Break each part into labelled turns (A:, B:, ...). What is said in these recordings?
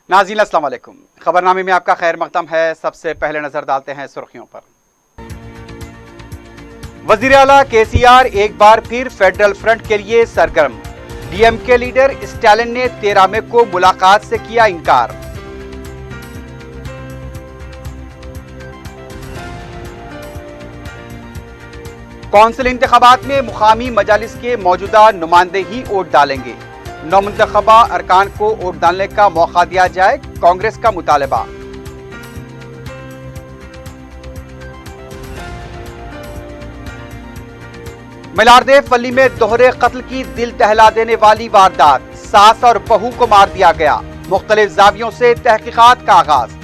A: नाज़रीन अस्सलाम वालेकुम। खबरनामे में आपका खैर मकदम है। सबसे पहले नजर डालते हैं सुर्खियों पर। वजीर आला केसीआर एक बार फिर फेडरल फ्रंट के लिए सरगर्म। डीएमके लीडर स्टालिन ने 13 मई को मुलाकात से किया इनकार। कौंसिल इंतखाबात में मुकामी मजालिस के मौजूदा नुमाइंदे ही वोट डालेंगे। नौमुंतखबा अरकान को वोट डालने का मौका दिया जाए, कांग्रेस का मुतालबा। मलारदेव वली में दोहरे कत्ल की दिल दहला देने वाली वारदात, सास और बहू को मार दिया गया। मुख्तलिफ जावियों से तहकीकात का आगाज।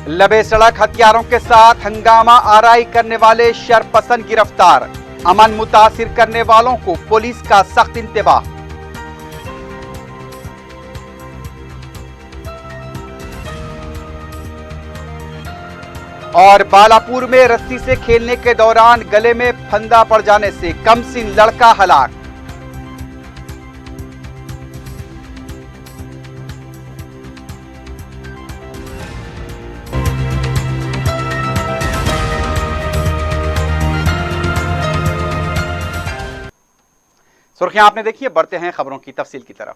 A: लबे सड़क हथियारों के साथ हंगामा आराई करने वाले शरपसंद गिरफ्तार। अमन मुतासिर करने वालों को पुलिस का सख्त इंतबाह। और बालापुर में रस्सी से खेलने के दौरान गले में फंदा पड़ जाने से कमसिन लड़का हलाक। सुर्खियां आपने देखी है, बढ़ते हैं खबरों की तफसील की तरफ।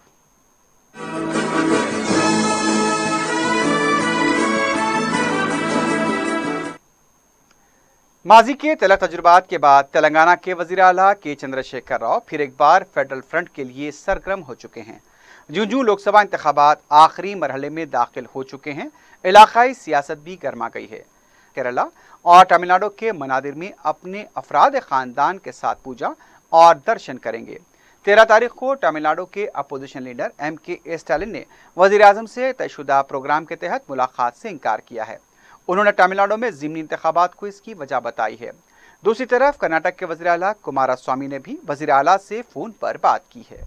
A: माजी के तलख तजुर्बात के बाद तेलंगाना के वजीर आला के चंद्रशेखर राव फिर एक बार फेडरल फ्रंट के लिए सरगर्म हो चुके हैं। जूं लोकसभा इंतखाबात आखिरी मरहले में दाखिल हो चुके हैं, इलाकाई सियासत भी गर्मा गई है। केरला और तमिलनाडु के मनादिर में अपने अफराद खानदान के साथ पूजा और दर्शन करेंगे। 13 तारीख को तमिलनाडु के अपोजिशन लीडर MK स्टालिन ने वजीर आजम से तयशुदा प्रोग्राम के तहत मुलाकात से इनकार किया है। उन्होंने तमिलनाडु में ज़िमनी इंतखाबात को इसकी वजह बताई है। दूसरी तरफ कर्नाटक के वज़ीर आला कुमारस्वामी ने भी वज़ीर आला से फोन पर बात की है।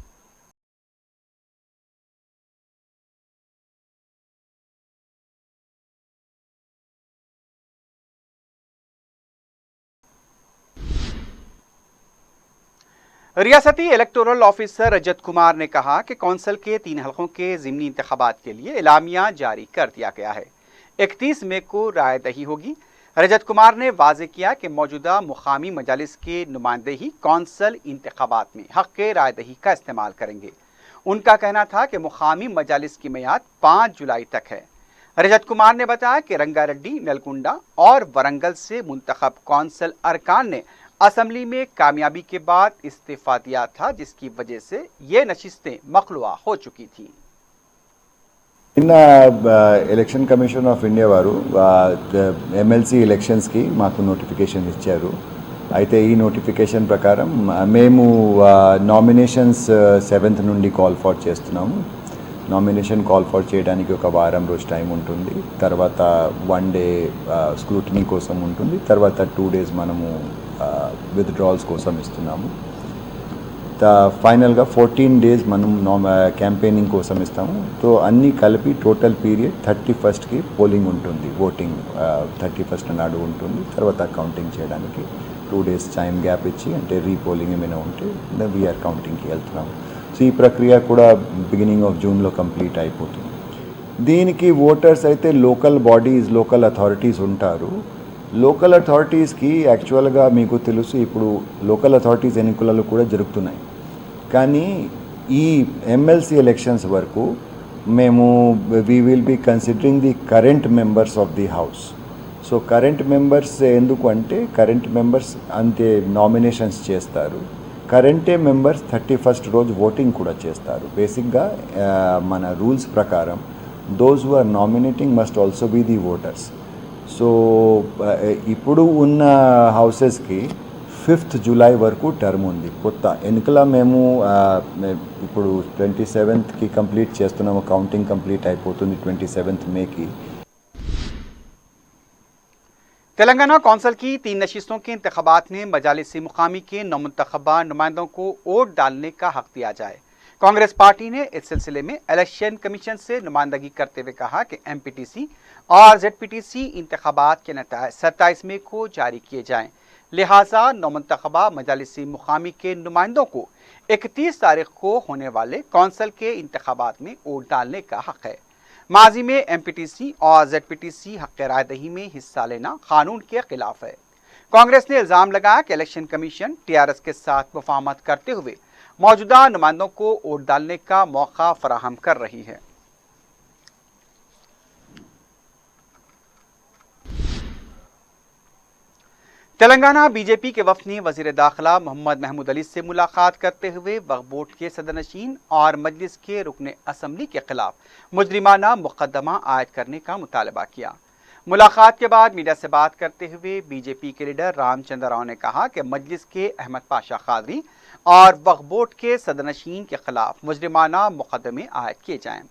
A: रियासती इलेक्टोरल ऑफिसर रजत कुमार ने कहा कि कौंसिल के 3 हलकों के ज़िमनी इंतखाबात के लिए एलामिया जारी कर दिया गया है। 31 मई को राय दही होगी। रजत कुमार ने वाज़ेह किया कि मौजूदा मुकामी मजालिस के नुमाइंदे ही कौंसिल इंतखाबात में हक़ के राय दही का इस्तेमाल करेंगे। उनका कहना था कि मुकामी मजालिस की मियाद 5 जुलाई तक है। रजत कुमार ने बताया कि रंगारेड्डी, नलकुंडा और वरंगल से मुंतखब कौंसिल अरकान ने असम्बली में कामयाबी के बाद इस्तीफा दिया था, जिसकी वजह से ये नशिस्तें मखलूआ हो चुकी थी।
B: నిన్న ఎలక్షన్ కమిషన్ ఆఫ్ ఇండియా వారు ఎమ్మెల్సీ ఎలక్షన్స్కి మాకు నోటిఫికేషన్ ఇచ్చారు. అయితే ఈ నోటిఫికేషన్ ప్రకారం మేము నామినేషన్స్ 7th నుండి కాల్ ఫర్ చేస్తున్నాము. నామినేషన్ కాల్ ఫర్ చేయడానికి ఒక వారం రోజు టైం ఉంటుంది. తర్వాత 1 డే స్క్రూటినీ కోసం ఉంటుంది. తర్వాత 2 days మనము విత్డ్రాల్స్ కోసం ఇస్తున్నాము. ఫైనల్గా 14 days మనం క్యాంపెయినింగ్ కోసం ఇస్తాము. సో అన్నీ కలిపి టోటల్ పీరియడ్ 31st పోలింగ్ ఉంటుంది. ఓటింగ్ 31st నాడు ఉంటుంది. తర్వాత కౌంటింగ్ చేయడానికి 2 days టైం గ్యాప్ ఇచ్చి, అంటే రీపోలింగ్ ఏమైనా ఉంటే వీఆర్ కౌంటింగ్కి వెళ్తున్నాము. సో ఈ ప్రక్రియ కూడా బిగినింగ్ ఆఫ్ జూన్లో కంప్లీట్ అయిపోతుంది. దీనికి ఓటర్స్ అయితే లోకల్ బాడీస్, లోకల్ అథారిటీస్ ఉంటారు. లోకల్ అథారిటీస్కి యాక్చువల్గా మీకు తెలుసు, ఇప్పుడు లోకల్ అథారిటీస్ ఎన్నికలలో కూడా జరుగుతున్నాయి. కానీ ఈ ఎమ్మెల్సీ ఎలక్షన్స్ వరకు మేము we will be considering the current members of the house. So current members ఎందుకు అంటే, కరెంట్ మెంబర్స్ అంతే నామినేషన్స్ చేస్తారు. కరెంటే మెంబర్స్ 31st రోజు ఓటింగ్ కూడా చేస్తారు. బేసిక్గా మన రూల్స్ ప్రకారం those who are nominating must also be the voters. So ఇప్పుడు ఉన్న హౌసెస్కి 5th జూలై వరకు టర్మ్ ఉంది. కొత్త ఎన్నికల మేము ఇప్పుడు 27th కంప్లీట్ చేస్తున్నాము. కౌంటింగ్ కంప్లీట్ అయిపోతుంది 27th మేకి.
A: तेलंगाना कौंसिल की 3 नशिस्तों के इंतखाबात में मजालिस मुकामी के नौमुंतखबा नुमाइंदों को वोट डालने का हक दिया जाए। कांग्रेस पार्टी ने इस सिलसिले में इलेक्शन कमीशन से नुमाइंदगी करते हुए कहा कि MPTC और ZPTC इंतखाबात के नतीजे 27 मई को जारी किए जाएं। लिहाजा नौमंतखबा मजालिसी मुकामी के नुमाइंदों को 31 तारीख को होने वाले कौंसल के इंतखाबात में वोट डालने का हक है। माजी में एमपीटीसी और जेडपीटीसी हक राय दही में हिस्सा लेना कानून के खिलाफ है। कांग्रेस ने इल्जाम लगाया कि इलेक्शन कमीशन टीआरएस के साथ मुफाहमत करते हुए मौजूदा नुमाइंदों को वोट डालने का मौका फराहम कर रही है। तेलंगाना बीजेपी के वफद ने वजीर दाखिला मोहम्मद महमूद अली से मुलाकात करते हुए वक्फ बोर्ड के सदरनशीन और मजलिस के रुकन असम्बली के खिलाफ मुजरिमाना मुकदमा आयद करने का मुतालबा किया। मुलाकात के बाद मीडिया से बात करते हुए बीजेपी के लीडर रामचंद्र राव ने कहा कि मजलिस के अहमद पाशा कादरी और वक्फ बोर्ड के सदरनशीन के खिलाफ मुजरिमाना मुकदमे आयद किए जाएं।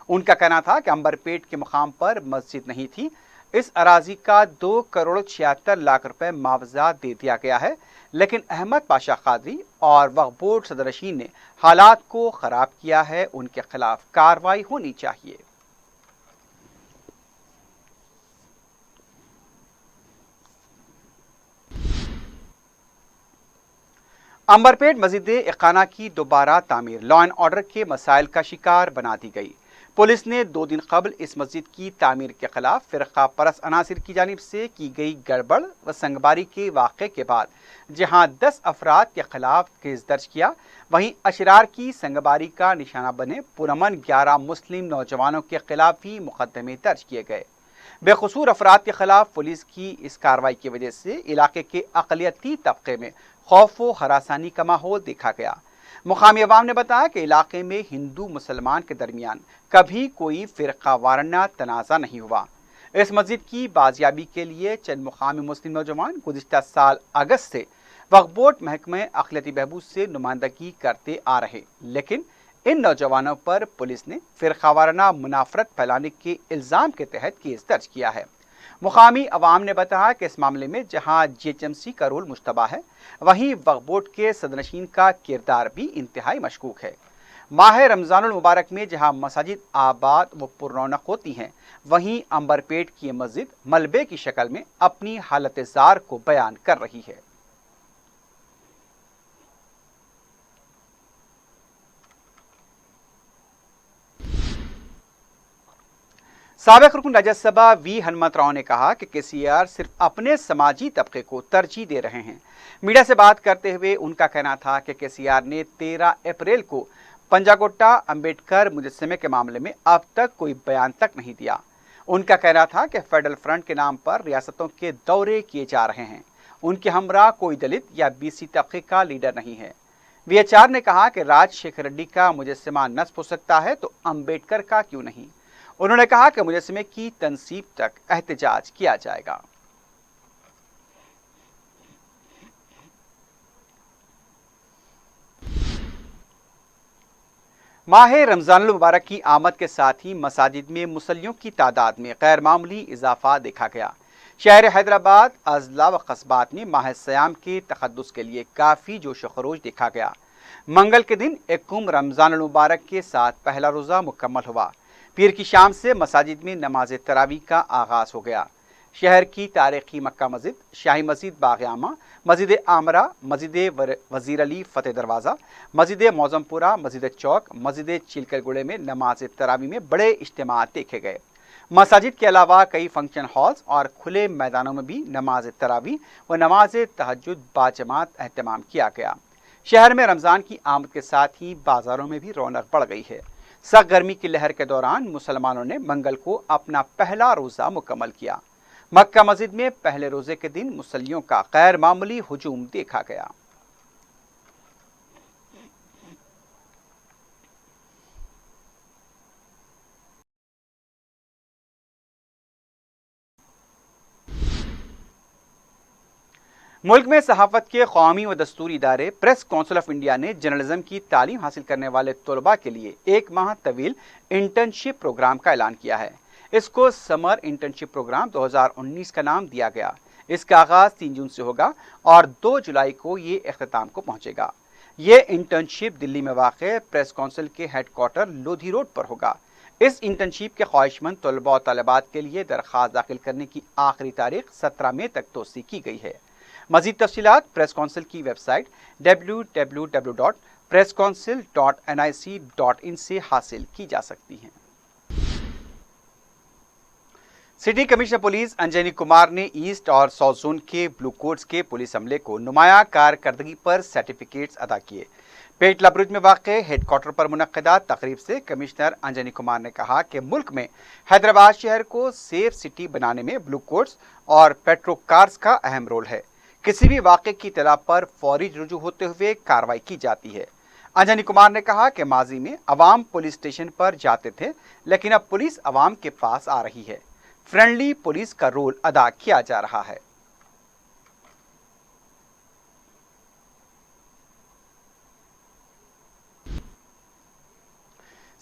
A: उनका कहना था कि अंबरपेट के मुकाम पर मस्जिद नहीं थी, इस अराजी का 2 करोड़ 76 लाख रुपए मुआवजा दे दिया गया है, लेकिन अहमद पाशा कादरी और वक्फ बोर्ड सदरनशीन ने हालात को खराब किया है, उनके खिलाफ कार्रवाई होनी चाहिए। अंबरपेट मस्जिद इकाना की दोबारा तामीर लॉ एंड ऑर्डर के मसाइल का शिकार बना दी गई। पुलिस ने 2 दिन कबल इस मस्जिद की तामीर के खिलाफ फिरका परस्त अनासिर की जानिब से की गई गड़बड़ व संगबारी के वाक़े के बाद जहां 10 अफराद के खिलाफ केस दर्ज किया, वहीं अशरार की संगबारी का निशाना बने पुरअमन 11 मुस्लिम नौजवानों के खिलाफ भी मुकदमे दर्ज किए गए। बेकसूर अफराद के खिलाफ पुलिस की इस कार्रवाई की वजह से इलाके के अक़लियती तबके में खौफ व हरासानी का माहौल देखा गया। मुकामी अवाम ने बताया कि इलाके में हिंदू मुसलमान के दरमियान कभी कोई फिरका वाराना तनाज़ा नहीं हुआ। इस मस्जिद की बाजियाबी के लिए चंद मुकामी मुस्लिम नौजवान गुज़िश्ता साल अगस्त से वक्फ बोर्ड महकमे अक़लियती बहबूद से नुमाइंदगी करते आ रहे, लेकिन इन नौजवानों पर पुलिस ने फिरका वाराना मुनाफरत फैलाने के इल्ज़ाम के तहत केस दर्ज किया है। मुकामी अवाम ने बताया कि इस मामले में जहां जीएचएमसी का रोल मुश्तबा है, वहीं वक्फ बोर्ड के सदरनशीन का किरदार भी इंतहाई मशकूक है। माह रमज़ानुल मुबारक में जहां मसाजिद आबाद व पुररौनक होती हैं, वहीं अंबरपेट की मस्जिद मलबे की शक्ल में अपनी हालत ज़ार को बयान कर रही है। साबिक रुकन राज्यसभा वी हनुमत राव ने कहा कि केसीआर सिर्फ अपने समाजी तबके को तरजीह दे रहे हैं। मीडिया से बात करते हुए उनका कहना था कि केसीआर ने 13 अप्रैल को पंजागोट्टा अंबेडकर मुजस्समे के मामले में अब तक कोई बयान तक नहीं दिया। उनका कहना था कि फेडरल फ्रंट के नाम पर रियासतों के दौरे किए जा रहे हैं। उनके हमरा कोई दलित या बीसी तबके का लीडर नहीं है। वीएचआर ने कहा कि राजशेखर रेड्डी का मुजस्समा नस्ब हो सकता है तो अंबेडकर का क्यों नहीं। उन्होंने कहा कि मुजस्समे की तनसीब तक एहतजाज किया जाएगा। माह रमज़ानुल मुबारक की आमद के साथ ही मसाजिद में मुसल्लियों की तादाद में गैर मामूली इजाफा देखा गया। शहर हैदराबाद, अजला व कस्बात में माह सयाम के तक़द्दुस के लिए काफ़ी जोश व खरोश देखा गया। मंगल के दिन एकम रमज़ानुल मुबारक के साथ पहला रोज़ा मुकम्मल हुआ। पीर की शाम से मसाजिद में नमाज तरावी का आगाज़ हो गया। शहर की तारीखी मक्का मस्जिद, शाही मस्जिद बाग़-ए-आमा, मस्जिद आमरा, मस्जिद वज़ीर अली फ़तेह दरवाज़ा, मस्जिद मौज़मपुरा, मस्जिद चौक, मस्जिद चिलकलगुड़े में नमाज तरावी में बड़े इज्तिमात देखे गए। मसाजिद के अलावा कई फंक्शन हॉल्स और खुले मैदानों में भी नमाज तरावी व नमाज तहज्जुद बाजमात एहतमाम किया गया। शहर में रमज़ान की आमद के साथ ही बाज़ारों में भी रौनक बढ़ गई है। सख्त गर्मी की लहर के दौरान मुसलमानों ने मंगल को अपना पहला रोज़ा मुकम्मल किया। मक्का मस्जिद में पहले रोज़े के दिन मुसल्लियों का गैर मामूली हुजूम देखा गया। मुल्क में सहाफ़त के कौमी व दस्तूरी इदारे प्रेस काउंसिल ऑफ इंडिया ने जर्नलिज्म की तालीम हासिल करने वाले तलबा के लिए 1 माह तवील इंटर्नशिप प्रोग्राम का ऐलान किया है। इसको समर इंटर्नशिप प्रोग्राम 2019 का नाम दिया गया। इसका आगाज़ 3 जून से होगा और 2 जुलाई को ये अख्ताम को पहुँचेगा। ये इंटर्नशिप दिल्ली में वाक़ प्रेस काउंसिल के हेडक्वार्टर लोधी रोड पर होगा। इस इंटर्नशिप के ख्वाहिशमंद तलबा और तलबात के लिए दरख्वास्त दाखिल करने की आखिरी तारीख 17 मई तक तोसी की गई है। मजीद तफसीलात प्रेस काउंसिल की वेबसाइट www.presscouncil.nic.in से हासिल की जा सकती हैं। City commissioner police Anjani Kumar ने ईस्ट और साउथ जोन के ब्लू कोट्स के पुलिस अमले को नुमाया कारकर्दगी पर सर्टिफिकेट्स अदा किए। पेट लबरुज में वाक़े हेडक्वार्टर पर मुनक्किदा तकरीब से कमिश्नर अंजनी कुमार ने कहा कि मुल्क में हैदराबाद शहर को सेफ सिटी बनाने में ब्लू कोट्स और पेट्रो कार्स का अहम रोल है। किसी भी वाक़े की इत्तला पर फौरी रुजू होते हुए कार्रवाई की जाती है। अंजनी कुमार ने कहा कि माजी में अवाम पुलिस स्टेशन पर जाते थे, लेकिन अब पुलिस अवाम के पास आ रही है। फ्रेंडली पुलिस का रोल अदा किया जा रहा है।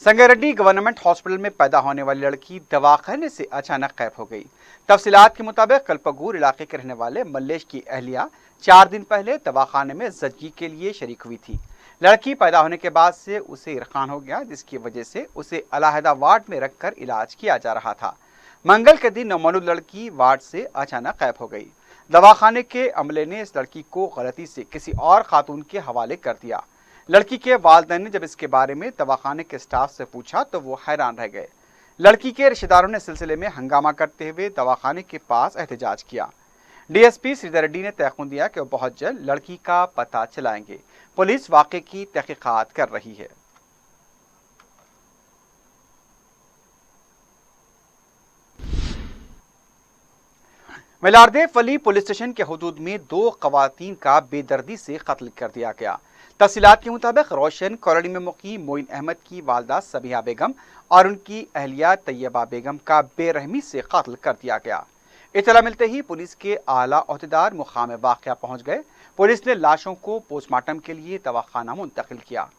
A: संगारेड्डी गवर्नमेंट हॉस्पिटल में पैदा होने वाली लड़की दवाखाने से अचानक गायब हो गई। तफसीलात के मुताबिक कल्पगूर इलाके के रहने वाले मल्लेश की अहलिया 4 दिन पहले दवाखाने में जच्ची के लिए शरीक हुई थी। लड़की पैदा होने के बाद से उसे इरखान हो गया, जिसकी वजह से उसे अलहदा वार्ड में रखकर इलाज किया जा रहा था। मंगल के दिन नौमौलूद लड़की वार्ड से अचानक गायब हो गई। दवाखाने के अमले ने इस लड़की को गलती से किसी और खातून के हवाले कर दिया। लड़की के वालिदैन ने जब इसके बारे में दवाखाने के स्टाफ से पूछा तो वो हैरान रह गए। लड़की के रिश्तेदारों ने सिलसिले में हंगामा करते हुए दवाखाने के पास एहतजाज किया। डीएसपी श्रीधर रेड्डी ने तयखुन दिया कि वो बहुत जल्द लड़की का पता चलाएंगे। पुलिस वाक़े की तहकीकात कर रही है। मिलारदेव वली पुलिस स्टेशन के हुदूद में 2 खवातीन का बेदर्दी से कत्ल कर दिया गया। तफसीलात के मुताबिक रोशन कॉलोनी में मुकीम मोइन अहमद की वालदा सबिहा बेगम और उनकी अहलिया तैयबा बेगम का बेरहमी से कत्ल कर दिया गया। इतला मिलते ही पुलिस के आला ओहदेदार मुकाम वाक़या पहुंच गए। पुलिस ने लाशों को पोस्टमार्टम के लिए दवाखाना मुंतकिल किया।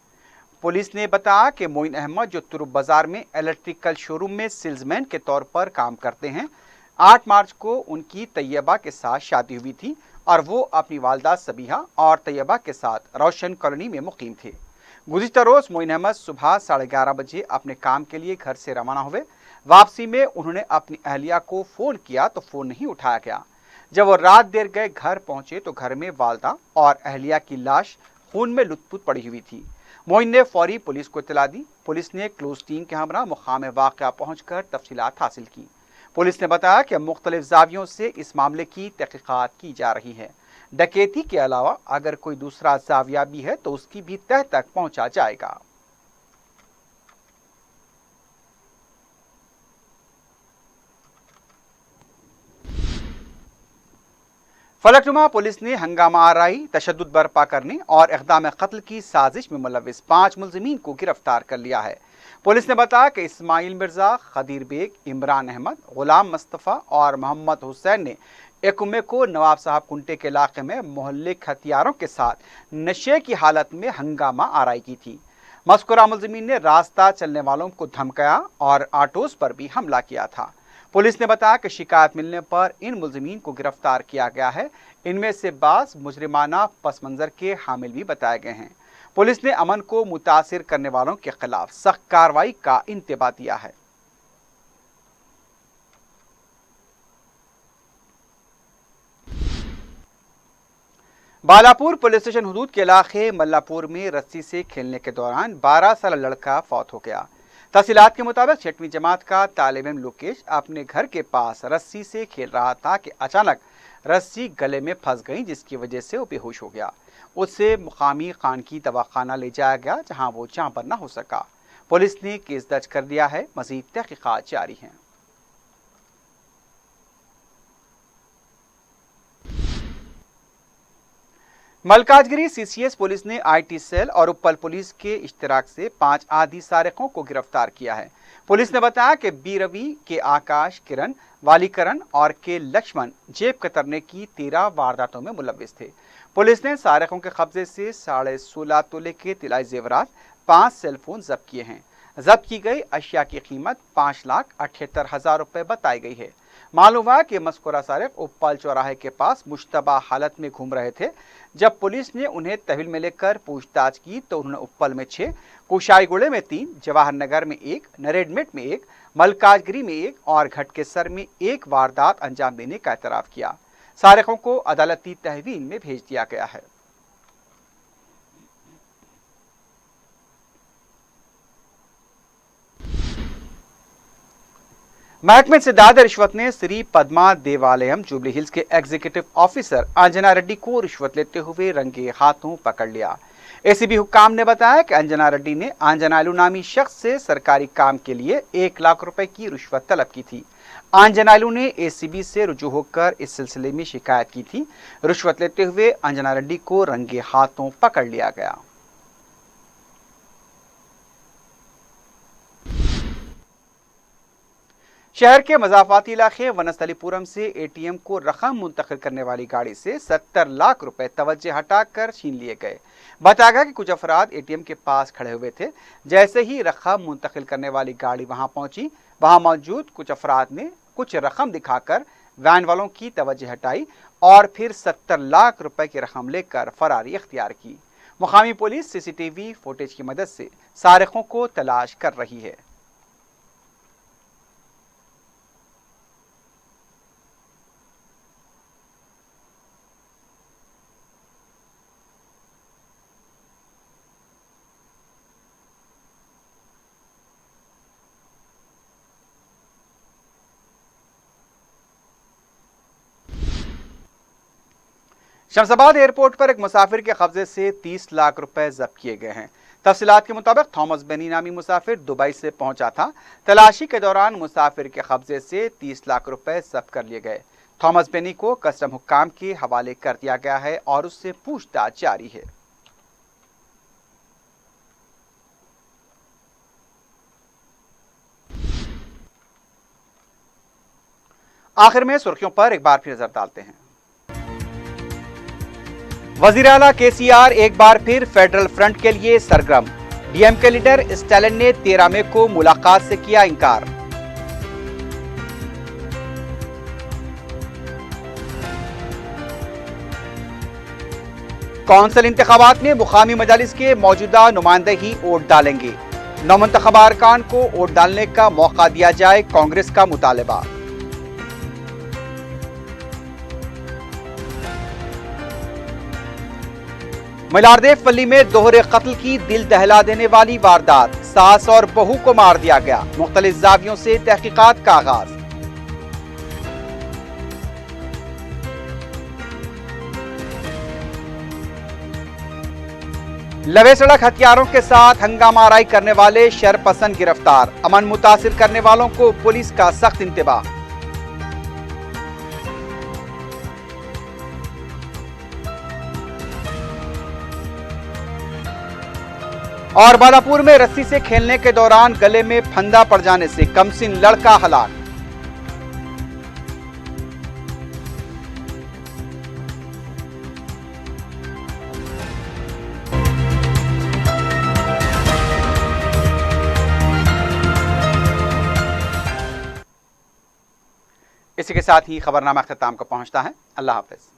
A: पुलिस ने बताया कि मोइन अहमद, जो तुरुब बाजार में इलेक्ट्रिकल शोरूम में सेल्समैन के तौर पर काम करते हैं, 8 मार्च को उनकी तैयबा के साथ शादी हुई थी और वो अपनी वालदा सबिहा और तैयबा के साथ रोशन कॉलोनी में मुकीम थे। गुज़िश्ता रोज़ मोइन अहमद सुबह 11:30 बजे अपने काम के लिए घर से रवाना हुए। वापसी में उन्होंने अपनी अहलिया को फ़ोन किया तो फ़ोन नहीं उठाया गया। जब वो रात देर गए घर पहुंचे तो घर में वालदा और अहलिया की लाश खून में लुत्पुत पड़ी हुई थी। मोइन ने फौरी पुलिस को इत्तला दी। पुलिस ने क्लोज टीम के हमरा मुकाम वाक़या पहुंचकर तफसीलात हासिल की। पुलिस ने बताया कि मुख्तलिफ जावियों से इस मामले की तहकीकात की जा रही है। डकैती के अलावा अगर कोई दूसरा जाविया भी है तो उसकी भी तह तक पहुंचा जाएगा। फलकनुमा पुलिस ने हंगामा आराई, तशद्दुद बर्पा करने और इक़दाम कत्ल की साजिश में मुलव्विस 5 मुलजिमीन को गिरफ्तार कर लिया है। पुलिस ने बताया कि इस्माइल मिर्जा, खदीर बेग, इमरान अहमद, गुलाम मुस्तफ़ा और मोहम्मद हुसैन ने 1 मई को नवाब साहब कुंटे के इलाके में मोहल्लिक हथियारों के साथ नशे की हालत में हंगामा आराई की थी। मज़कूरा मुलजिमीन ने रास्ता चलने वालों को धमकाया और ऑटोज़ पर भी हमला किया था। पुलिस ने बताया कि शिकायत मिलने पर इन मुलजिमीन को गिरफ्तार किया गया है। इनमें से बाज़ मुजरिमाना पस मंज़र के हामिल भी बताए गए हैं। पुलिस ने अमन को मुतासिर करने वालों के खिलाफ सख्त कार्रवाई का इंतबाह दिया है। बालापुर पुलिस स्टेशन हुदूद के इलाके मल्लापुर में रस्सी से खेलने के दौरान 12 साल लड़का फौत हो गया। तफसीलात के मुताबिक 6वीं जमात का तालिब इल्म लोकेश अपने घर के पास रस्सी से खेल रहा था कि अचानक रस्सी गले में फंस गई, जिसकी वजह से वो बेहोश हो गया। उससे मुकामी खानगी दवाखाना ले जाया गया, जहां वो जान पर न हो सका। पुलिस ने केस दर्ज कर दिया है। मजीद तहकीकात जारी हैं। मलकाजगिरी सीसीएस पुलिस ने आईटी सेल और उप्पल पुलिस के इश्तराक से 5 आदी सारिकों को गिरफ्तार किया है। पुलिस ने बताया कि बी रवि, के आकाश, किरण, वालीकरण और के लक्ष्मण जेब कतरने की 13 वारदातों में मुलव्विस थे। पुलिस ने सारिकों के कब्जे से 16.5 तोले के तिलाई जेवरात, 5 सेलफोन जब्त किए हैं। जब्त की गई अशिया की कीमत 5,78,000 रुपये बताई गई है। मालूम हुआ कि मस्कुरा सारिक उप्पल चौराहे के पास मुश्तबा हालत में घूम रहे थे। जब पुलिस ने उन्हें तहवील में लेकर पूछताछ की तो उन्होंने उप्पल में 6, कुशाईगुड़े में 3, जवाहर नगर में 1, नरेडमेट में 1, मलकाजगिरी में 1 और घटकेसर में 1 वारदात अंजाम देने का एतराफ़ किया। सारिकों को अदालती तहवील में भेज दिया गया है। महकमे से ज्यादा रिश्वत ने श्री पद्मा देवालयम जुबली हिल्स के एग्जीक्यूटिव ऑफिसर अंजना रेड्डी को रिश्वत लेते हुए रंगे हाथों पकड़ लिया। एसीबी हुक्काम ने बताया कि अंजना रेड्डी ने आंजनालू नामी शख्स से सरकारी काम के लिए 1 लाख रुपए की रिश्वत तलब की थी। आंजनालू ने एसीबी से रुजू होकर इस सिलसिले में शिकायत की थी। रिश्वत लेते हुए अंजना रेड्डी को रंगे हाथों पकड़ लिया गया। शहर के मजाफाती इलाके वनस्थलीपुरम से एटीएम को रकम मुंतकिल करने वाली गाड़ी से 70 लाख रुपए तवज्जे हटाकर छीन लिए गए। बताया गया कि कुछ अफराद एटीएम के पास खड़े हुए थे। जैसे ही रकम मुंतकिल करने वाली गाड़ी वहां पहुंची, वहां मौजूद कुछ अफराद ने कुछ रकम दिखाकर वैन वालों की तवज्जे हटाई और फिर 70 लाख रुपए की रकम लेकर फरारी इख्तियार की। मुकामी पुलिस सीसीटीवी फुटेज की मदद से सारिकों को तलाश कर रही है। शमशाबाद एयरपोर्ट पर एक मुसाफिर के कब्जे से 30 लाख रुपए जब्त किए गए हैं। तफसीलात के मुताबिक थॉमस बेनी नामी मुसाफिर दुबई से पहुंचा था। तलाशी के दौरान मुसाफिर के कब्जे से 30 लाख रुपए जब्त कर लिए गए। थॉमस बेनी को कस्टम हुक्काम के हवाले कर दिया गया है और उससे पूछताछ जारी है। आखिर में सुर्खियों पर एक बार फिर नजर डालते हैं। वजीर आला केसीआर एक बार फिर फेडरल फ्रंट के लिए सरगर्म। डीएमके लीडर स्टालिन ने 13 मई को मुलाकात से किया इनकार। कौंसिल इंतखाबात में मुकामी मजालिस के मौजूदा नुमाइंदे ही वोट डालेंगे। नौमुंतखब अरकान को वोट डालने का मौका दिया जाए, कांग्रेस का मुतालबा। मलारदेव पल्ली में दोहरे कत्ल की दिल दहला देने वाली वारदात। सास और बहू को मार दिया गया। मुख्तलिफ जावियों से तहकीकात का आगाज। लवे सड़क हथियारों के साथ हंगामा आराई करने वाले शरपसंद गिरफ्तार। अमन मुतासिर करने वालों को पुलिस का सख्त इंतबाह। और बालापुर में रस्सी से खेलने के दौरान गले में फंदा पड़ जाने से कमसिन लड़का हलाक। इसी के साथ ही खबरनामा अख्ताम को पहुंचता है। अल्लाह हाफिज।